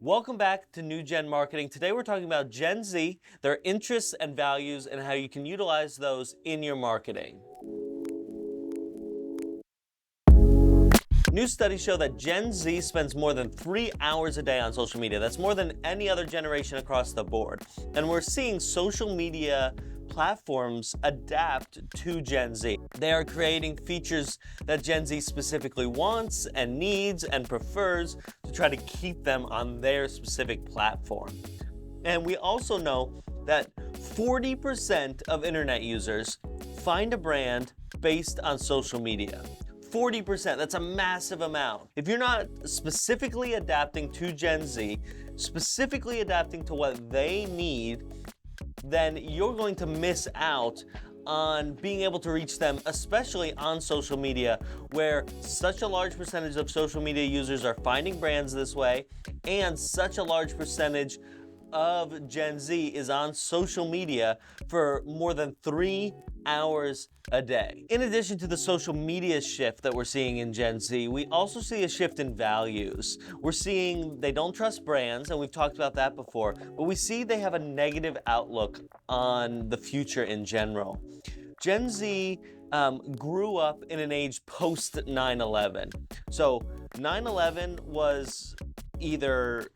Welcome back to New Gen Marketing. Today we're talking about Gen Z, their interests and values, and how you can utilize those in your marketing. New studies show that Gen Z spends more than 3 hours a day on social media. That's more than any other generation across the board. And we're seeing social media platforms adapt to Gen Z. They are creating features that Gen Z specifically wants and needs and prefers to try to keep them on their specific platform. And we also know that 40% of internet users find a brand based on social media. 40%, that's a massive amount. If you're not specifically adapting to Gen Z, specifically adapting to what they need, then you're going to miss out on being able to reach them, especially on social media, where such a large percentage of social media users are finding brands this way, and such a large percentage of Gen Z is on social media for more than 3 hours a day. In addition to the social media shift that we're seeing in Gen Z, we also see a shift in values. We're seeing they don't trust brands, and we've talked about that before, but we see they have a negative outlook on the future in general. Gen Z grew up in an age post 9/11. So 9/11 was either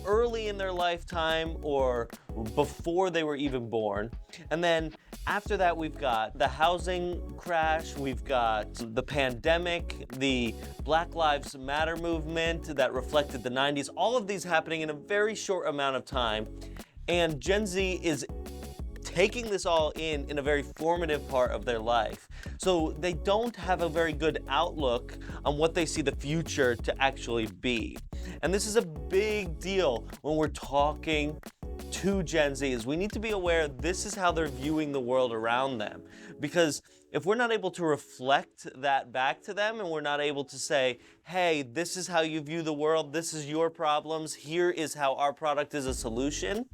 early in their lifetime or before they were even born. And then after that, we've got the housing crash, we've got the pandemic, the Black Lives Matter movement that reflected the 90s, all of these happening in a very short amount of time. And Gen Z is taking this all in a very formative part of their life. So they don't have a very good outlook on what they see the future to actually be. And this is a big deal when we're talking to Gen Z, is we need to be aware this is how they're viewing the world around them. Because if we're not able to reflect that back to them, and we're not able to say, hey, this is how you view the world, this is your problems, here is how our product is a solution,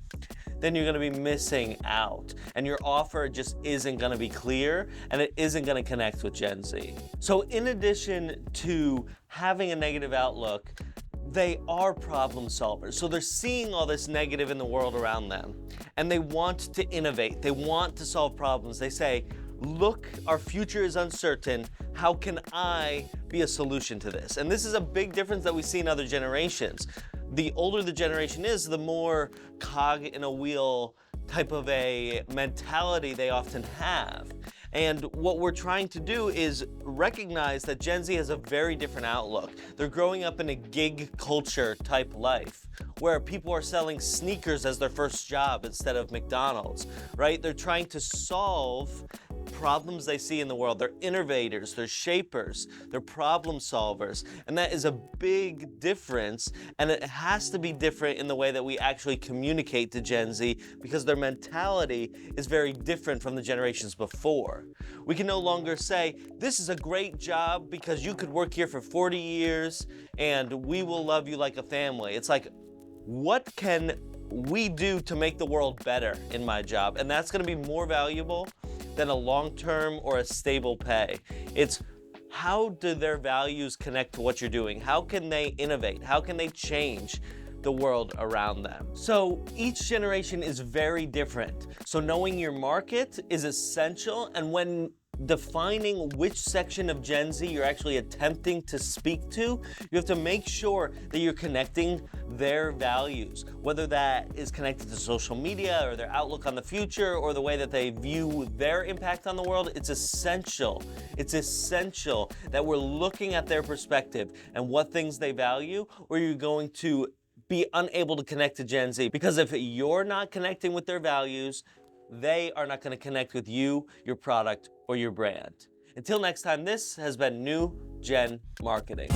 then you're going to be missing out. And your offer just isn't going to be clear, and it isn't going to connect with Gen Z. So in addition to having a negative outlook, they are problem solvers. So they're seeing all this negative in the world around them, and they want to innovate. They want to solve problems. They say, look, our future is uncertain. How can I be a solution to this? And this is a big difference that we see in other generations. The older the generation is, the more cog in a wheel type of a mentality they often have. And what we're trying to do is recognize that Gen Z has a very different outlook. They're growing up in a gig culture type life, where people are selling sneakers as their first job instead of McDonald's, right? They're trying to solve problems they see in the world. They're innovators, they're shapers, they're problem solvers. And that is a big difference, and it has to be different in the way that we actually communicate to Gen Z, because their mentality is very different from the generations before. We can no longer say, this is a great job because you could work here for 40 years and we will love you like a family. It's like, what can we do to make the world better in my job? And that's going to be more valuable than a long-term or a stable pay. It's how do their values connect to what you're doing? How can they innovate? How can they change the world around them? So each generation is very different. So knowing your market is essential, and when defining which section of Gen Z you're actually attempting to speak to, you have to make sure that you're connecting their values, whether that is connected to social media or their outlook on the future or the way that they view their impact on the world. It's essential that we're looking at their perspective and what things they value, or you're going to be unable to connect to Gen Z. Because if you're not connecting with their values, they are not going to connect with you, your product, or your brand. Until next time, this has been New Gen Marketing.